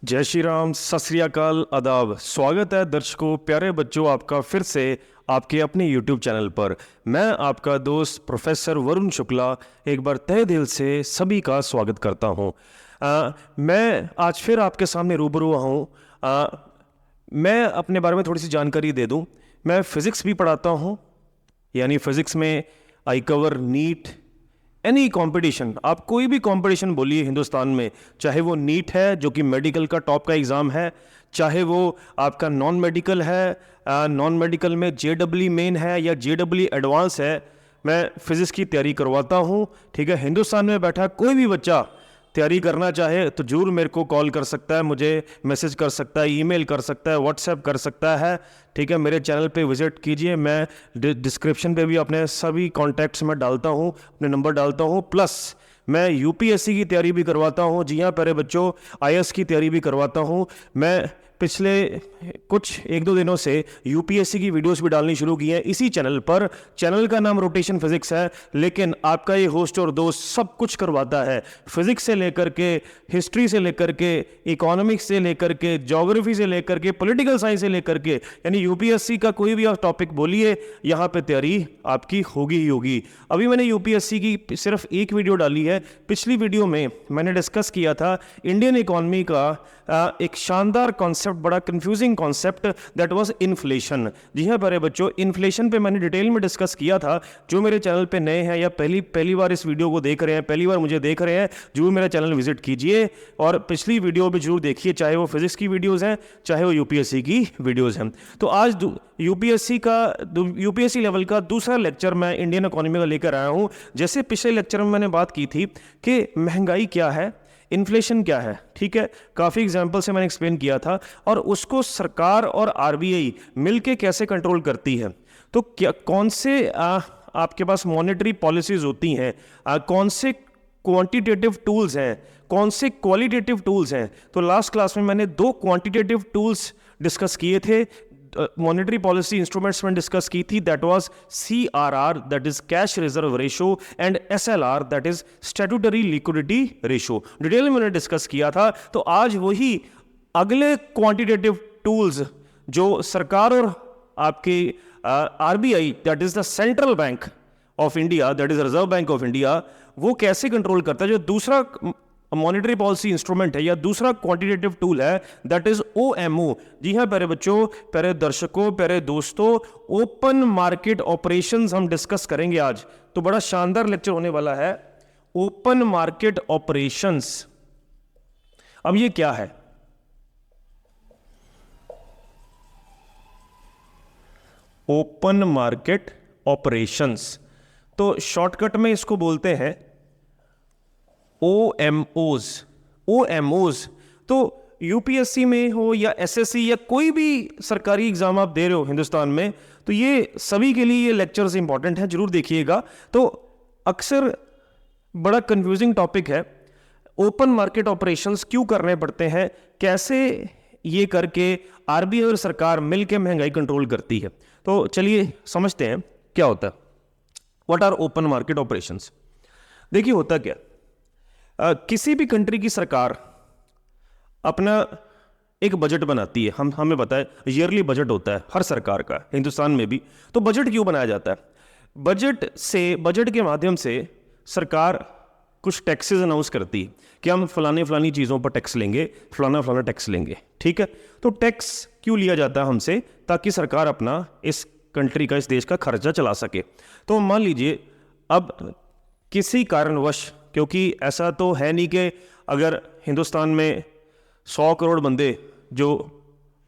जय श्री राम, सत श्री अकाल, आदाब। स्वागत है दर्शकों, प्यारे बच्चों, आपका फिर से आपके अपने YouTube चैनल पर। मैं आपका दोस्त प्रोफेसर वरुण शुक्ला एक बार तहे दिल से सभी का स्वागत करता हूं। मैं आज फिर आपके सामने रूबरू हुआ हूं। मैं अपने बारे में थोड़ी सी जानकारी दे दूं। मैं फिज़िक्स भी पढ़ाता हूं, यानी फिज़िक्स में I cover NEET, any competition. आप कोई भी कंपटीशन बोलिए हिंदुस्तान में, चाहे वो नीट है जो कि मेडिकल का टॉप का एग्ज़ाम है, चाहे वो आपका नॉन मेडिकल है, नॉन मेडिकल में जेडब्ल्यू मेन है या जेडब्ल्यू एडवांस है, मैं फिज़िक्स की तैयारी करवाता हूँ। ठीक है, हिंदुस्तान में बैठा कोई भी बच्चा तैयारी करना चाहे तो जरूर मेरे को कॉल कर सकता है, मुझे मैसेज कर सकता है, ईमेल कर सकता है, व्हाट्सएप कर सकता है। ठीक है, मेरे चैनल पे विजिट कीजिए। मैं डिस्क्रिप्शन पे भी अपने सभी कॉन्टैक्ट्स में डालता हूँ, अपने नंबर डालता हूँ। प्लस मैं यूपीएससी की तैयारी भी करवाता हूँ। जी हाँ प्यारे बच्चों, आईएएस की तैयारी भी करवाता हूँ। मैं पिछले कुछ एक दो दिनों से यूपीएससी की वीडियोस भी डालनी शुरू की हैं इसी चैनल पर। चैनल का नाम रोटेशन फिजिक्स है, लेकिन आपका ये होस्ट और दोस्त सब कुछ करवाता है, फिजिक्स से लेकर के हिस्ट्री से लेकर के इकोनॉमिक्स से लेकर के ज्योग्राफी से लेकर के पॉलिटिकल साइंस से लेकर के, यानी यूपीएससी का कोई भी आप टॉपिक बोलिए, यहाँ पे तैयारी आपकी होगी ही होगी। अभी मैंने यूपीएससी की सिर्फ एक वीडियो डाली है। पिछली वीडियो में मैंने डिस्कस किया था इंडियन इकोनॉमी का एक शानदार कॉन्सेप्ट, बड़ा confusing concept, that was inflation. जी हाँ प्यारे बच्चों, इन्फ्लेशन पे मैंने डिटेल में डिस्कस किया था। जो मेरे चैनल पे नए हैं या पहली बार इस वीडियो को देख रहे हैं, पहली बार मुझे देख रहे हैं, जरूर मेरा चैनल विजिट कीजिए और पिछली वीडियो भी जरूर देखिए, चाहे वो फिजिक्स की वीडियोज़ हैं, चाहे वो यूपीएससी की वीडियोज़ हैं। तो आज यूपीएससी लेवल का दूसरा लेक्चर मैं इंडियन इकोनॉमी का लेकर आया हूँ। जैसे पिछले लेक्चर में मैंने बात की थी कि महंगाई क्या है, इन्फ्लेशन क्या है, ठीक है, काफ़ी एग्जाम्पल से मैंने एक्सप्लेन किया था, और उसको सरकार और आरबीआई मिलके कैसे कंट्रोल करती है। तो क्या कौन से आपके पास मॉनेटरी पॉलिसीज होती हैं, कौन से क्वांटिटेटिव टूल्स हैं, कौन से क्वालिटेटिव टूल्स हैं। तो लास्ट क्लास में मैंने दो क्वांटिटेटिव टूल्स डिस्कस किए थे, मॉनेटरी पॉलिसी इंस्ट्रूमेंट्स में डिस्कस की थी, that was CRR, that is cash reserve ratio, and SLR, that is statutory liquidity ratio. Detail में मैंने डिस्कस किया था। तो आज वही अगले क्वांटिटेटिव टूल्स जो सरकार और आपके RBI, that is the central bank of India, that is reserve bank of India, वो कैसे कंट्रोल करता है। जो दूसरा मॉनेटरी पॉलिसी इंस्ट्रूमेंट है या दूसरा क्वांटिटेटिव टूल है, दैट इज OMO। जी हाँ प्यारे बच्चों, प्यारे दर्शकों, प्यारे दोस्तों, ओपन मार्केट ऑपरेशंस हम डिस्कस करेंगे आज। तो बड़ा शानदार लेक्चर होने वाला है, ओपन मार्केट ऑपरेशंस। अब ये क्या है? ओपन मार्केट ऑपरेशंस, तो शॉर्टकट में इसको बोलते हैं OMOs। OMOs तो यूपीएससी में हो या एसएससी या कोई भी सरकारी एग्जाम आप दे रहे हो हिंदुस्तान में, तो ये सभी के लिए ये लेक्चर्स इंपॉर्टेंट हैं, जरूर देखिएगा। तो अक्सर बड़ा कंफ्यूजिंग टॉपिक है, ओपन मार्केट ऑपरेशंस क्यों करने पड़ते हैं, कैसे ये करके आरबीआई और सरकार मिलकर महंगाई कंट्रोल करती है। तो चलिए समझते हैं क्या होता है, what are open market operations. देखिए होता क्या, किसी भी कंट्री की सरकार अपना एक बजट बनाती है। हमें पता है ईयरली बजट होता है हर सरकार का, हिंदुस्तान में भी। तो बजट क्यों बनाया जाता है? बजट के माध्यम से सरकार कुछ टैक्सेस अनाउंस करती है कि हम फलानी चीज़ों पर टैक्स लेंगे, फलाना टैक्स लेंगे, ठीक है। तो टैक्स क्यों लिया जाता है हमसे? ताकि सरकार अपना इस कंट्री का, इस देश का खर्चा चला सके। तो मान लीजिए अब किसी कारणवश, क्योंकि ऐसा तो है नहीं कि अगर हिंदुस्तान में 100 करोड़ बंदे जो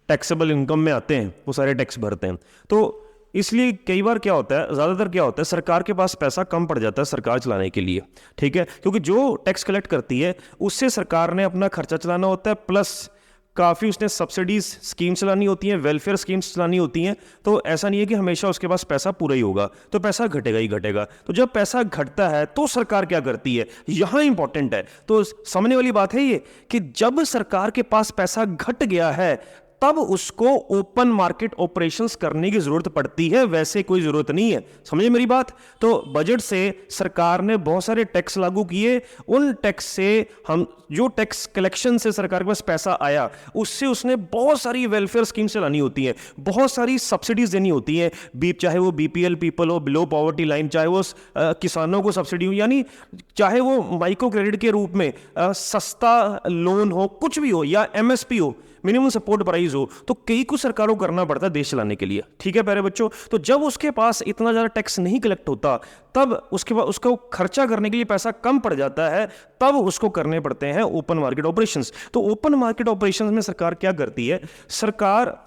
टैक्सेबल इनकम में आते हैं वो सारे टैक्स भरते हैं, तो इसलिए कई बार क्या होता है, ज़्यादातर क्या होता है, सरकार के पास पैसा कम पड़ जाता है सरकार चलाने के लिए, ठीक है। क्योंकि जो टैक्स कलेक्ट करती है उससे सरकार ने अपना खर्चा चलाना होता है, प्लस काफ़ी उसने सब्सिडीज स्कीम चलानी होती हैं, वेलफेयर स्कीम्स चलानी होती हैं। तो ऐसा नहीं है कि हमेशा उसके पास पैसा पूरा ही होगा, तो पैसा घटेगा ही घटेगा। तो जब पैसा घटता है तो सरकार क्या करती है, यहाँ इंपॉर्टेंट है। तो समझने वाली बात है ये कि जब सरकार के पास पैसा घट गया है तब उसको ओपन मार्केट ऑपरेशंस करने की जरूरत पड़ती है, वैसे कोई जरूरत नहीं है। समझे मेरी बात? तो बजट से सरकार ने बहुत सारे टैक्स लागू किए, उन टैक्स से हम जो टैक्स कलेक्शन से सरकार के पास पैसा आया उससे उसने बहुत सारी वेलफेयर स्कीम चलानी होती हैं, बहुत सारी सब्सिडीज देनी होती हैं, चाहे वो बीपीएल पीपल हो, बिलो पॉवर्टी लाइन, चाहे वो किसानों को सब्सिडी हो, यानी चाहे वो माइक्रो क्रेडिट के रूप में सस्ता लोन हो, कुछ भी हो, या एमएसपी हो, मिनिमम सपोर्ट प्राइस हो, तो कई कुछ सरकारों को करना पड़ता है देश चलाने के लिए। ठीक है प्यारे बच्चों, तो जब उसके पास इतना ज्यादा टैक्स नहीं कलेक्ट होता, तब उसके बाद उसको खर्चा करने के लिए पैसा कम पड़ जाता है, तब उसको करने पड़ते हैं ओपन मार्केट ऑपरेशंस। तो ओपन मार्केट ऑपरेशंस में सरकार क्या करती है? सरकार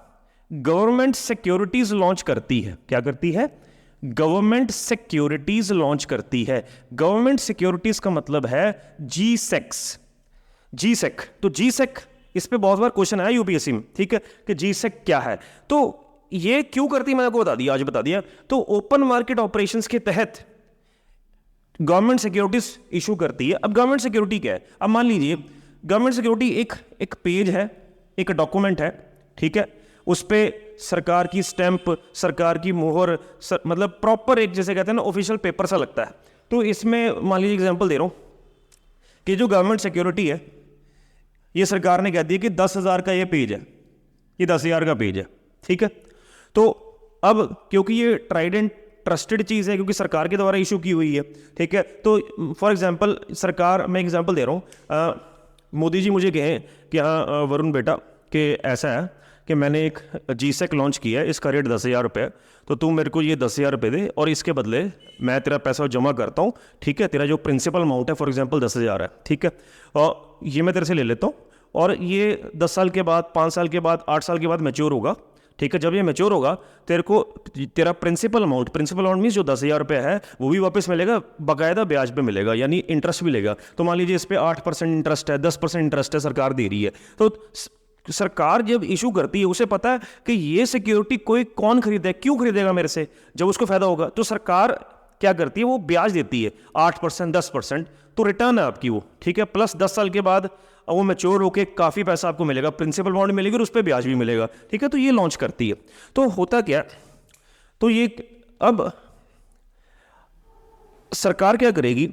गवर्नमेंट सिक्योरिटीज लॉन्च करती है। क्या करती है? गवर्नमेंट सिक्योरिटीज लॉन्च करती है। गवर्नमेंट सिक्योरिटीज का मतलब है जीसेक्स। जीसेक, तो जीसेक इस पे बहुत बार क्वेश्चन आया यूपीएससी में, ठीक है, कि जीसेक क्या है। तो ये क्यों करती है मैंने आपको बता दिया, आज बता दिया। तो ओपन मार्केट ऑपरेशंस के तहत गवर्नमेंट सिक्योरिटीज इशू करती है। अब गवर्नमेंट सिक्योरिटी क्या है? अब मान लीजिए गवर्नमेंट सिक्योरिटी एक पेज है, एक डॉक्यूमेंट है, ठीक है, उस पे सरकार की स्टैंप, सरकार की मोहर, मतलब प्रॉपर एक, जैसे कहते हैं ना, ऑफिशियल पेपर सा लगता है। तो इसमें मान लीजिए एग्जांपल दे रहा हूं कि जो गवर्नमेंट सिक्योरिटी है, ये सरकार ने कह दिया कि 10,000 का ये पेज है, ये 10,000 का पेज है, ठीक है। तो अब क्योंकि ये ट्राइड एंड ट्रस्टेड चीज़ है, क्योंकि सरकार के द्वारा इशू की हुई है, ठीक है, तो फॉर एग्जांपल सरकार, मैं एग्जांपल दे रहा हूँ, मोदी जी मुझे कहें कि हाँ वरुण बेटा, कि ऐसा है कि मैंने एक जीसेक लॉन्च किया है, इसका रेट 10,000 रुपये, तो तू मेरे को ये 10,000 रुपये दे और इसके बदले मैं तेरा पैसा जमा करता हूँ, ठीक है, तेरा जो प्रिंसिपल अमाउंट है फॉर एग्जांपल 10,000 है, ठीक है, और ये मैं तेरे से ले लेता हूँ, और ये 10 साल के बाद, 5 साल के बाद, 8 साल के बाद मैच्योर होगा, ठीक है। जब ये मैच्योर होगा, तेरे को तेरा प्रिंसिपल अमाउंट मीन्स जो 10,000 रुपये है वो भी वापस मिलेगा, बाकायदा ब्याज पे मिलेगा, यानी इंटरेस्ट भी मिलेगा। तो मान लीजिए इस पर 8% इंटरेस्ट है, 10% इंटरेस्ट है, सरकार दे रही है। तो सरकार जब इशू करती है, उसे पता है कि ये सिक्योरिटी कौन खरीदे, क्यों खरीदेगा मेरे से, जब उसको फायदा होगा, तो सरकार क्या करती है? वो ब्याज देती है 8%, 10%, तो रिटर्न है आपकी वो, ठीक है, प्लस 10 साल के बाद वो मैच्योर होके काफ़ी पैसा आपको मिलेगा, प्रिंसिपल अमाउंट मिलेगी और उस पर ब्याज भी मिलेगा, ठीक है। तो ये लॉन्च करती है। तो होता क्या, तो ये अब सरकार क्या करेगी?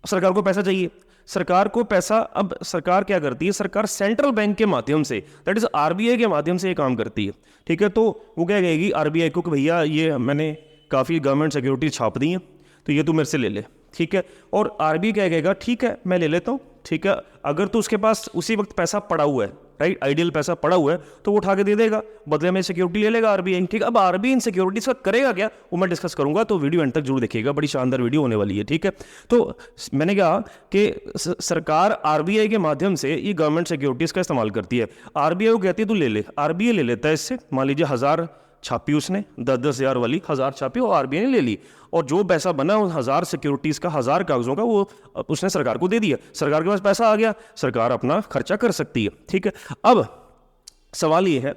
सरकार को पैसा चाहिए, सरकार को पैसा, अब सरकार क्या करती है? सरकार सेंट्रल बैंक के माध्यम से, दैट इज आरबीआई के माध्यम से ये काम करती है, ठीक है। तो वो क्या कहेगी आरबीआई को कि भैया ये मैंने काफ़ी गवर्नमेंट सिक्योरिटी छाप दी है, तो ये तू मेरे से ले ले, ठीक है। और आरबीआई क्या कहेगा? ठीक है मैं ले लेता हूँ, ठीक है। अगर तो उसके पास उसी वक्त पैसा पड़ा हुआ है, राइट, आइडियल पैसा पड़ा हुआ है, तो वो उठा के दे देगा, बदले में सिक्योरिटी ले लेगा आरबीआई, ठीक है। अब आरबीआई इन सिक्योरिटीज का करेगा क्या, वो मैं डिस्कस करूंगा, तो वीडियो एंड तक जरूर देखिएगा, बड़ी शानदार वीडियो होने वाली है, ठीक है। तो मैंने कहा कि सरकार आरबीआई के माध्यम से ये गवर्नमेंट सिक्योरिटीज का इस्तेमाल करती है। आरबीआई को कहती है तू ले ले, आरबीआई ले लेता है इससे, मान लीजिए 1000 छापी उसने, 10,000 वाली 1000 छापी और आरबीआई ने ले ली, और जो पैसा बना उन 1000 सिक्योरिटीज का, 1000 कागजों का, वो उसने सरकार को दे दिया, सरकार के पास पैसा आ गया, सरकार अपना खर्चा कर सकती है, ठीक है। अब सवाल ये है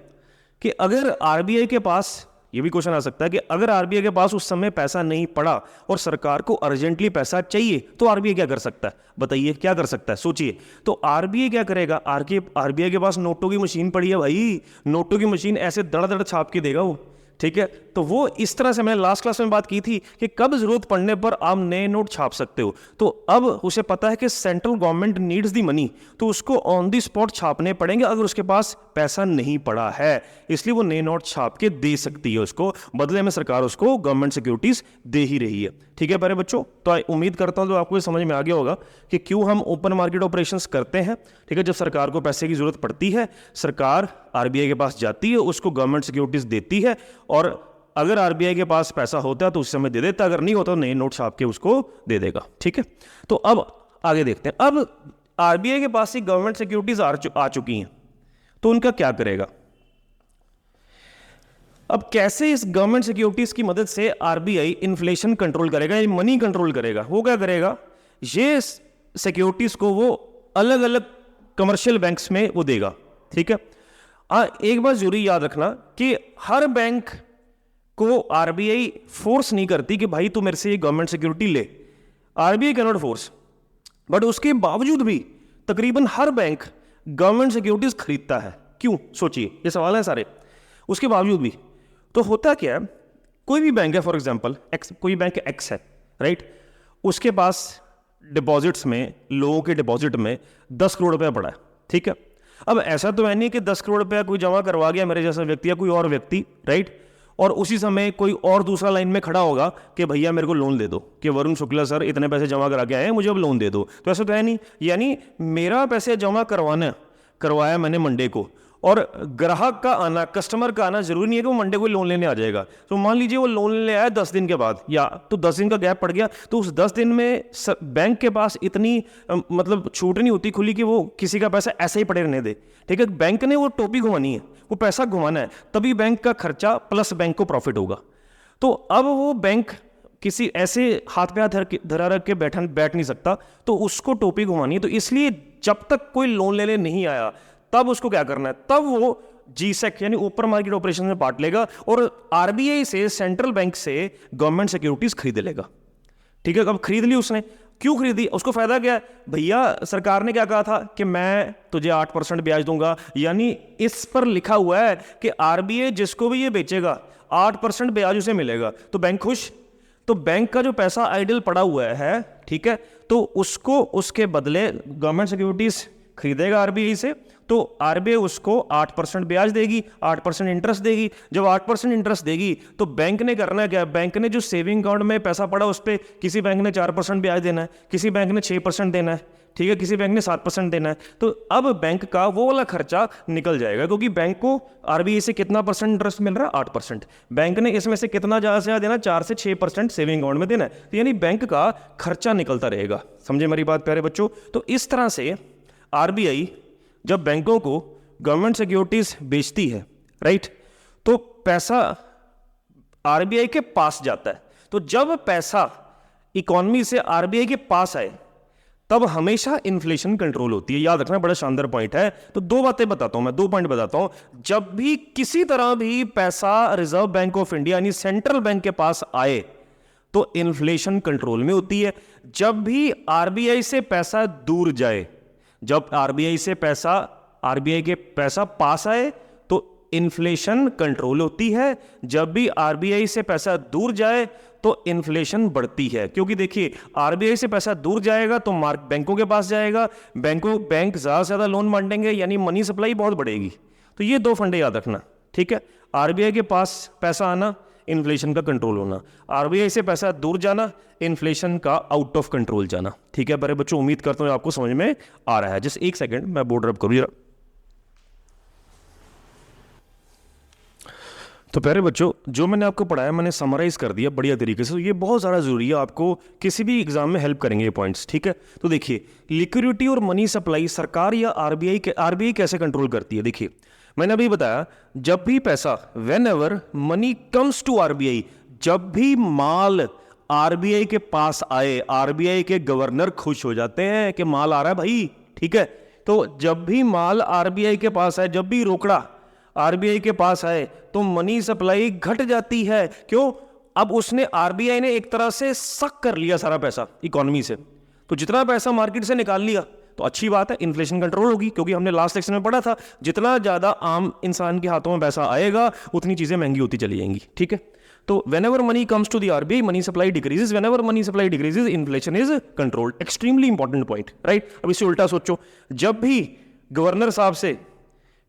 कि अगर आरबीआई के पास, ये भी क्वेश्चन आ सकता है कि अगर आरबीआई के पास उस समय पैसा नहीं पड़ा और सरकार को अर्जेंटली पैसा चाहिए, तो आरबीआई क्या कर सकता है? बताइए क्या कर सकता है, सोचिए। तो आरबीआई क्या करेगा? आरबीआई के पास नोटों की मशीन पड़ी है भाई, नोटों की मशीन ऐसे दड़ दड़ छाप के देगा वो, ठीक है। तो वो इस तरह से, मैंने लास्ट क्लास में बात की थी कि कब जरूरत पड़ने पर आप नए नोट छाप सकते हो। तो अब उसे पता है कि central government needs the money, तो उसको ऑन दी स्पॉट छापने पड़ेंगे अगर उसके पास पैसा नहीं पड़ा है, इसलिए वो नए नोट छाप के दे सकती है उसको, बदले में सरकार उसको गवर्नमेंट सिक्योरिटीज दे ही रही है, ठीक है प्यारे बच्चों। तो उम्मीद करता हूं तो आपको ये समझ में आ गया होगा कि क्यों हम ओपन मार्केट ऑपरेशंस करते हैं, ठीक है। जब सरकार को पैसे की जरूरत पड़ती है, सरकार आरबीआई के पास जाती है, उसको गवर्नमेंट सिक्योरिटीज देती है, और अगर आरबीआई के पास पैसा होता है तो उस समय दे देता, अगर नहीं होता तो नए नोट छाप के उसको दे देगा, ठीक है। तो अब आगे देखते हैं। अब आरबीआई के पास ही गवर्नमेंट सिक्योरिटीज आ चुकी हैं, तो उनका क्या करेगा? अब कैसे इस गवर्नमेंट सिक्योरिटीज की मदद से आरबीआई इन्फ्लेशन कंट्रोल करेगा, ये मनी कंट्रोल करेगा? वो क्या करेगा? ये सिक्योरिटीज को वो अलग अलग कमर्शियल बैंक्स में वो देगा, ठीक है। एक बात जरूरी याद रखना कि हर बैंक को आरबीआई फोर्स नहीं करती कि भाई तू मेरे से ये गवर्नमेंट सिक्योरिटी ले, RBI can not force, but उसके बावजूद भी तकरीबन हर बैंक गवर्नमेंट सिक्योरिटीज खरीदता है, क्यों, सोचिए, ये सवाल है सारे। उसके बावजूद भी तो होता क्या है, कोई भी बैंक है, फॉर एग्जांपल एक्स, कोई बैंक एक्स है, राइट, उसके पास डिपॉजिट्स में, लोगों के डिपॉजिट में 10 करोड़ रुपया पड़ा है, ठीक है। अब ऐसा तो है नहीं कि 10 करोड़ रुपया कोई जमा करवा गया मेरे जैसा व्यक्ति या कोई और व्यक्ति, राइट, और उसी समय कोई और दूसरा लाइन में खड़ा होगा कि भैया मेरे को लोन दे दो, कि वरुण शुक्ला सर इतने पैसे जमा करा के आए हैं, मुझे अब लोन दे दो। तो ऐसा तो है नहीं, यानी मेरा पैसे जमा करवाया मैंने मंडे को, और ग्राहक का आना, कस्टमर का आना जरूरी नहीं है कि वो मंडे को लोन लेने आ जाएगा। तो मान लीजिए वो लोन लेने आया 10 दिन के बाद, या तो 10 दिन का गैप पड़ गया, तो उस 10 दिन में बैंक के पास इतनी मतलब छूट नहीं होती खुली कि वो किसी का पैसा ऐसे ही पड़े रहने दे, ठीक है। बैंक ने वो टोपी घुमानी है, वो पैसा घुमाना है, तभी बैंक का खर्चा प्लस बैंक को प्रॉफिट होगा। तो अब वो बैंक किसी ऐसे हाथ पे हाथ धरा रख के बैठ नहीं सकता, तो उसको टोपी घुमानी है। तो इसलिए जब तक कोई लोन लेने नहीं आया तब उसको क्या करना है, तब वो जीसेक यानी ओपन मार्केट ऑपरेशन में पार्ट लेगा और आरबीआई से, सेंट्रल बैंक से गवर्नमेंट सिक्योरिटीज खरीद लेगा, ठीक है। अब खरीद ली उसने, क्यों खरीदी, उसको फायदा क्या है, भैया सरकार ने क्या कहा था कि मैं तुझे 8% ब्याज दूंगा, यानी इस पर लिखा हुआ है कि आरबीआई जिसको भी ये बेचेगा 8% ब्याज उसे मिलेगा, तो बैंक खुश। तो बैंक का जो पैसा आइडल पड़ा हुआ है, ठीक है, तो उसको उसके बदले गवर्नमेंट सिक्योरिटीज खरीदेगा आरबीआई से, तो आरबीआई उसको 8% ब्याज देगी, 8% इंटरेस्ट देगी। जब 8% इंटरेस्ट देगी तो बैंक ने करना क्या, बैंक ने जो सेविंग अकाउंट में पैसा पड़ा उस पर किसी बैंक ने 4% ब्याज देना है, किसी बैंक ने 6% देना है, ठीक है, किसी बैंक ने 7% देना है। तो अब बैंक का वो वाला खर्चा निकल जाएगा, क्योंकि बैंक को आरबीआई से कितना परसेंट इंटरेस्ट मिल रहा है, 8%। बैंक ने इसमें से कितना ज़्यादा से ज़्यादा देना, 4 से 6% सेविंग अकाउंट में देना है, तो यानी बैंक का खर्चा निकलता रहेगा। समझे मेरी बात प्यारे बच्चों। तो इस तरह से आरबीआई जब बैंकों को गवर्नमेंट सिक्योरिटीज बेचती है, राइट, तो पैसा आरबीआई के पास जाता है। तो जब पैसा इकोनॉमी से आरबीआई के पास आए तब हमेशा इन्फ्लेशन कंट्रोल होती है। याद रखना, बड़ा शानदार पॉइंट है। तो 2 बातें बताता हूं मैं, 2 पॉइंट बताता हूं। जब भी किसी तरह भी पैसा रिजर्व बैंक ऑफ इंडिया यानी सेंट्रल बैंक के पास आए तो इन्फ्लेशन कंट्रोल में होती है। जब भी आरबीआई से पैसा दूर जाए, जब आरबीआई से पैसा, आरबीआई के पैसा पास आए तो इन्फ्लेशन कंट्रोल होती है। जब भी आरबीआई से पैसा दूर जाए तो इन्फ्लेशन बढ़ती है, क्योंकि देखिए आरबीआई से पैसा दूर जाएगा तो बैंकों के पास जाएगा, बैंक ज्यादा से ज्यादा लोन बांटेंगे, यानी मनी सप्लाई बहुत बढ़ेगी। तो ये 2 फंडे याद रखना, ठीक है। आरबीआई के पास पैसा आना, इन्फ्लेशन का कंट्रोल होना, आरबीआई से पैसा दूर जाना, इन्फ्लेशन का आउट ऑफ कंट्रोल जाना, ठीक है बड़े बच्चों। उम्मीद करता हूं आपको समझ में आ रहा है। जस्ट 1 सेकंड मैं बोर्ड रब करूँ जरा। तो प्यारे बच्चों, जो मैंने आपको पढ़ाया मैंने समराइज कर दिया बढ़िया तरीके से। तो ये बहुत ज़्यादा ज़रूरी है, आपको किसी भी एग्जाम में हेल्प करेंगे ये पॉइंट्स, ठीक है। तो देखिए, लिक्विडिटी और मनी सप्लाई सरकार या आरबीआई कैसे कंट्रोल करती है। देखिए मैंने अभी बताया, जब भी पैसा, whenever money comes to RBI, जब भी माल आरबीआई के पास आए, आरबीआई के गवर्नर खुश हो जाते हैं कि माल आ रहा है भाई, ठीक है। तो जब भी माल आरबीआई के पास आए, जब भी रोकड़ा आरबीआई के पास आए तो मनी सप्लाई घट जाती है। क्यों? अब उसने, आरबीआई ने एक तरह से सक कर लिया सारा पैसा इकोनॉमी से, तो जितना पैसा मार्केट से निकाल लिया तो अच्छी बात है, इन्फ्लेशन कंट्रोल होगी, क्योंकि हमने लास्ट सेक्शन में पढ़ा था जितना ज्यादा आम इंसान के हाथों में पैसा आएगा उतनी चीजें महंगी होती चली जाएंगी, ठीक है। तो whenever money comes to the RBI, money supply decreases. Whenever money supply decreases, inflation is controlled. Extremely important point, right? अब इसे उल्टा सोचो, जब भी गवर्नर साहब से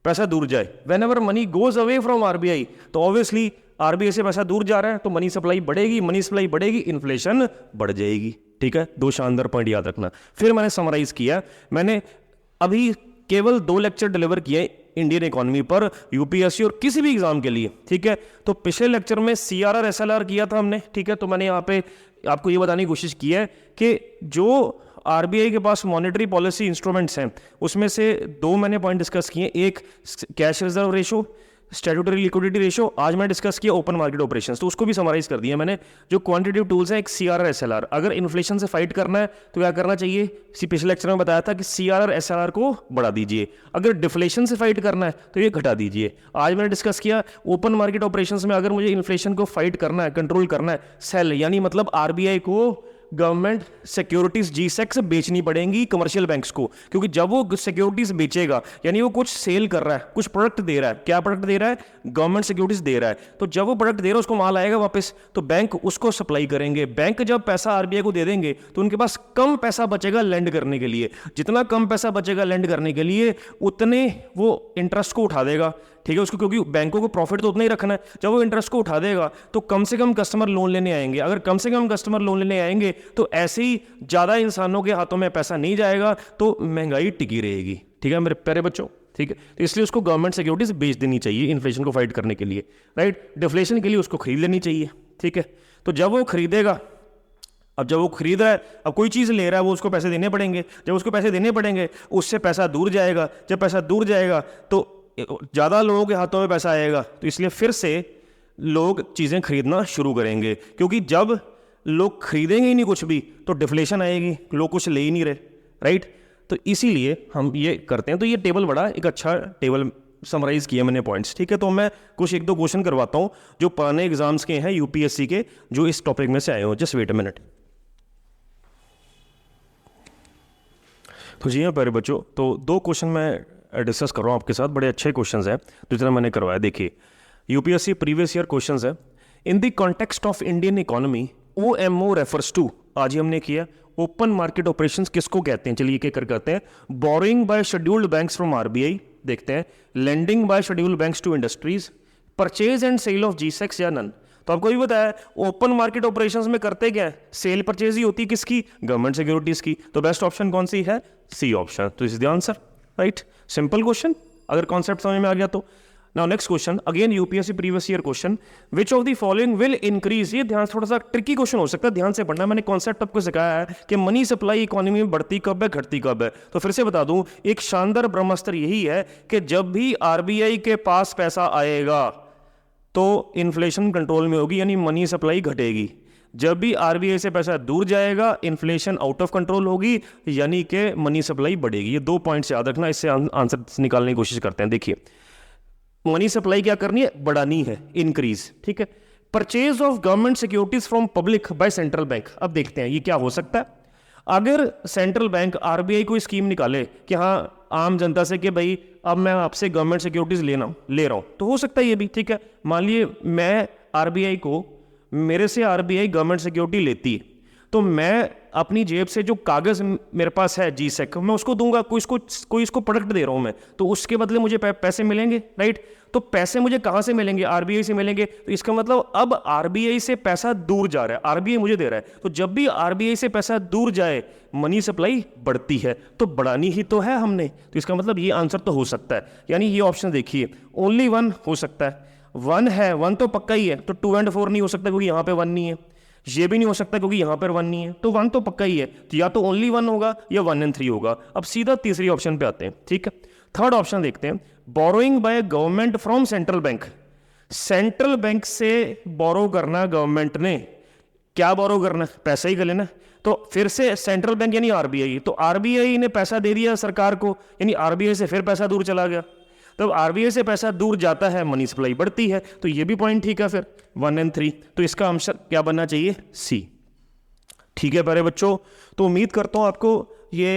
पैसा दूर जाए, whenever money goes away from RBI, तो obviously RBI से पैसा दूर जा रहा है तो मनी सप्लाई बढ़ेगी, मनी सप्लाई बढ़ेगी, इन्फ्लेशन बढ़ जाएगी, ठीक है। 2 शानदार पॉइंट याद रखना। फिर मैंने समराइज किया, मैंने अभी केवल 2 लेक्चर डिलीवर किए इंडियन इकोनॉमी पर, यूपीएससी और किसी भी एग्जाम के लिए, ठीक है। तो पिछले लेक्चर में सीआरआर एसएलआर किया था हमने, ठीक है। तो मैंने यहाँ पे आपको ये बताने की कोशिश की है कि जो आरबीआई के पास मॉनेटरी पॉलिसी इंस्ट्रूमेंट्स हैं उसमें से 2 मैंने पॉइंट डिस्कस किए, एक cash reserve ratio, statutory liquidity ratio, आज मैं डिस्कस किया ओपन मार्केट ऑपरेशंस, तो उसको भी समराइज कर दिया मैंने। जो क्वांटिटेटिव टूल्स हैं, एक सीआरआर एसएलआर, अगर इन्फ्लेशन से फाइट करना है तो क्या करना चाहिए, पिछले लेक्चर में बताया था कि सीआरआर एसएलआर को बढ़ा दीजिए, अगर डिफ्लेशन से फाइट करना है तो ये घटा दीजिए। आज मैंने डिस्कस किया ओपन मार्केट ऑपरेशंस में अगर मुझे इन्फ्लेशन को फाइट करना है, कंट्रोल करना है, सेल यानी मतलब आरबीआई को गवर्नमेंट सिक्योरिटीज जीसेक से बेचनी पड़ेंगी कमर्शियल बैंक्स को, क्योंकि जब वो सिक्योरिटीज बेचेगा यानी वो कुछ सेल कर रहा है, कुछ प्रोडक्ट दे रहा है। क्या प्रोडक्ट दे रहा है? गवर्नमेंट सिक्योरिटीज दे रहा है। तो जब वो प्रोडक्ट दे रहा है उसको माल आएगा वापस, तो बैंक उसको सप्लाई करेंगे। बैंक जब पैसा आरबीआई को दे देंगे तो उनके पास कम पैसा बचेगा लैंड करने के लिए। जितना कम पैसा बचेगा लैंड करने के लिए उतने वो इंटरेस्ट को उठा देगा, ठीक है उसको, क्योंकि बैंकों को प्रॉफिट तो उतना ही रखना है। जब वो इंटरेस्ट को उठा देगा तो कम से कम कस्टमर लोन लेने आएंगे। अगर कम से कम कस्टमर लोन लेने आएंगे तो ऐसे ही ज़्यादा इंसानों के हाथों में पैसा नहीं जाएगा, तो महंगाई टिकी रहेगी। ठीक है मेरे प्यारे बच्चों, ठीक है। तो इसलिए उसको गवर्नमेंट सिक्योरिटीज बेच देनी चाहिए इन्फ्लेशन को फाइट करने के लिए, राइट। डिफ्लेशन के लिए उसको खरीद लेनी चाहिए, ठीक है। तो जब वो खरीदेगा, अब जब वो खरीद रहा है, अब कोई चीज़ ले रहा है, वो उसको पैसे देने पड़ेंगे। जब उसको पैसे देने पड़ेंगे उससे पैसा दूर जाएगा। जब पैसा दूर जाएगा तो ज़्यादा लोगों के हाथों में पैसा आएगा, तो इसलिए फिर से लोग चीज़ें खरीदना शुरू करेंगे। क्योंकि जब लोग खरीदेंगे ही नहीं कुछ भी तो डिफ्लेशन आएगी, लोग कुछ ले ही नहीं रहे, राइट। तो इसीलिए हम ये करते हैं। तो ये टेबल बड़ा एक अच्छा टेबल समराइज किया मैंने पॉइंट्स, ठीक है। तो मैं कुछ एक दो क्वेश्चन करवाता हूँ जो पुराने एग्जाम्स के हैं यूपीएससी के, जो इस टॉपिक में से आए हो। Just wait a minute. तो जी हाँ प्यारे बच्चों, तो दो क्वेश्चन मैं डिस्कस कर रहा हूँ आपके साथ। बड़े अच्छे क्वेश्चंस हैं जितना मैंने करवाया। देखिए यूपीएससी प्रीवियस ईयर क्वेश्चंस है। In the context of Indian economy OMO refers to, आज ही हमने किया, ओपन मार्केट ऑपरेशंस किसको कहते हैं? चलिए क्या करते हैं। Borrowing by scheduled banks from RBI, देखते हैं। Lending by scheduled banks to industries, purchase and sale of G secs या नन। तो आपको भी पता है ओपन मार्केट ऑपरेशंस में करते क्या है? सेल परचेज ही होती है, किसकी? गवर्नमेंट सिक्योरिटीज की। तो बेस्ट ऑप्शन कौन सी है? C option. तो is the answer, right. Simple question, अगर कॉन्सेप्ट समझ में आ गया तो। Now next question, again UPSC previous year question, which of the following will increase. ये ध्यान, थोड़ा सा ट्रिकी क्वेश्चन हो सकता है, ध्यान से पढ़ना। मैंने कॉन्सेप्ट आपको सिखाया है कि मनी सप्लाई इकोनॉमी में बढ़ती कब है, घटती कब है। तो फिर से बता दूं, एक शानदार ब्रह्मास्त्र यही है कि जब भी आरबीआई के पास पैसा आएगा तो इन्फ्लेशन कंट्रोल में होगी, यानी मनी सप्लाई घटेगी। जब भी आरबीआई से पैसा दूर जाएगा इन्फ्लेशन आउट ऑफ कंट्रोल होगी, यानी कि मनी सप्लाई बढ़ेगी। ये दो पॉइंट्स याद रखना, इससे आंसर निकालने की कोशिश करते हैं। देखिए मनी सप्लाई क्या करनी है? बढ़ानी है, इंक्रीज, ठीक है। Purchase of government securities from public by central bank, अब देखते हैं ये क्या हो सकता है। अगर सेंट्रल बैंक आरबीआई को स्कीम निकाले कि हाँ आम जनता से कि भाई अब मैं आपसे गवर्नमेंट सिक्योरिटीज ले रहा हूं, तो हो सकता है ये भी, ठीक है। मान लिए मैं आरबीआई को, मेरे से आरबीआई गवर्नमेंट सिक्योरिटी लेती है, तो मैं अपनी जेब से जो कागज़ मेरे पास है जीसेक, मैं उसको दूंगा। कोई इसको प्रोडक्ट दे रहा हूं मैं, तो उसके बदले मुझे पैसे मिलेंगे, राइट। तो पैसे मुझे कहां से मिलेंगे? आरबीआई से मिलेंगे। तो इसका मतलब अब आरबीआई से पैसा दूर जा रहा है, आरबीआई मुझे दे रहा है। तो जब भी आरबीआई से पैसा दूर जाए मनी सप्लाई बढ़ती है, तो बढ़ानी ही तो है हमने। तो इसका मतलब ये आंसर तो हो सकता है, यानी ये ऑप्शन देखिए ओनली वन हो सकता है। वन है, वन तो पक्का ही है, तो 2 और 4 नहीं हो सकता क्योंकि यहाँ पे 1 नहीं है। ये भी नहीं हो सकता क्योंकि यहाँ पर 1 नहीं है, तो 1 तो पक्का ही है। तो या तो ओनली 1 होगा या 1 और 3 होगा। अब सीधा तीसरी ऑप्शन पे आते हैं, ठीक है। थर्ड ऑप्शन देखते हैं, borrowing by government from central bank. Central bank से बोरो करना गवर्नमेंट ने, क्या बोरो करना? पैसा ही कर लेना। तो फिर से सेंट्रल बैंक यानी आरबीआई, तो आरबीआई ने पैसा दे दिया सरकार को, यानी आरबीआई से फिर पैसा दूर चला गया। तब आरबीआई से पैसा दूर जाता है, मनी सप्लाई बढ़ती है। तो ये भी पॉइंट ठीक है फिर 1 और 3। तो इसका आंसर क्या बनना चाहिए? सी, ठीक है प्यारे बच्चों। तो उम्मीद करता हूँ आपको ये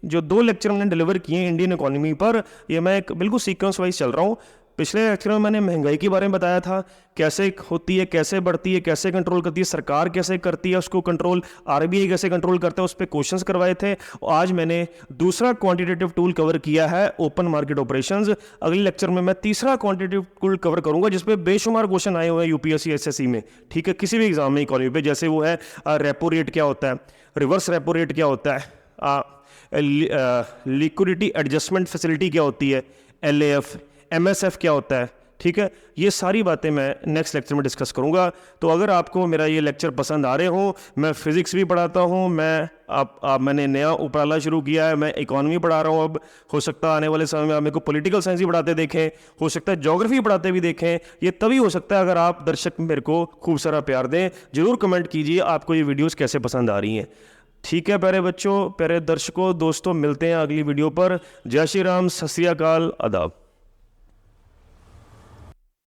जो 2 लेक्चर मैंने डिलीवर किए हैं इंडियन इकोनॉमी पर, ये मैं एक बिल्कुल सीक्वेंस वाइज चल रहा हूँ। पिछले लेक्चर में मैंने महंगाई के बारे में बताया था, कैसे होती है, कैसे बढ़ती है, कैसे कंट्रोल करती है सरकार, कैसे करती है उसको कंट्रोल, आरबीआई कैसे कंट्रोल करता है, उस पर क्वेश्चंस करवाए थे। आज मैंने दूसरा क्वांटिटेटिव टूल कवर किया है, ओपन मार्केट ऑपरेशंस। अगले लेक्चर में मैं तीसरा क्वांटिटेटिव टूल कवर करूंगा जिसपे बेशुमार क्वेश्चन आए हुए हैं यूपीएससी एसएससी में, ठीक है, किसी भी एग्जाम में इकोनॉमी पे। जैसे वो है रेपो रेट क्या होता है, रिवर्स रेपो रेट क्या होता है, लिक्विडिटी एडजस्टमेंट फैसिलिटी क्या होती है, एलएएफ, एमएसएफ क्या होता है, ठीक है। ये सारी बातें मैं नेक्स्ट लेक्चर में डिस्कस करूंगा। तो अगर आपको मेरा ये लेक्चर पसंद आ रहे हो, मैं फिजिक्स भी पढ़ाता हूँ, मैंने नया उपराला शुरू किया है, मैं इकोनॉमी पढ़ा रहा हूँ। अब हो सकता है आने वाले समय में आप मेरे को पॉलिटिकल साइंस भी पढ़ाते देखें, हो सकता है ज्योग्राफी पढ़ाते भी देखें। ये तभी हो सकता है अगर आप दर्शक मेरे को खूब सारा प्यार दें। जरूर कमेंट कीजिए आपको ये वीडियोज़ कैसे पसंद आ रही हैं। ठीक है प्यारे बच्चों, प्यारे दर्शकों, दोस्तों, मिलते हैं अगली वीडियो पर। जय श्री राम, सत श्री अकाल, आदाब।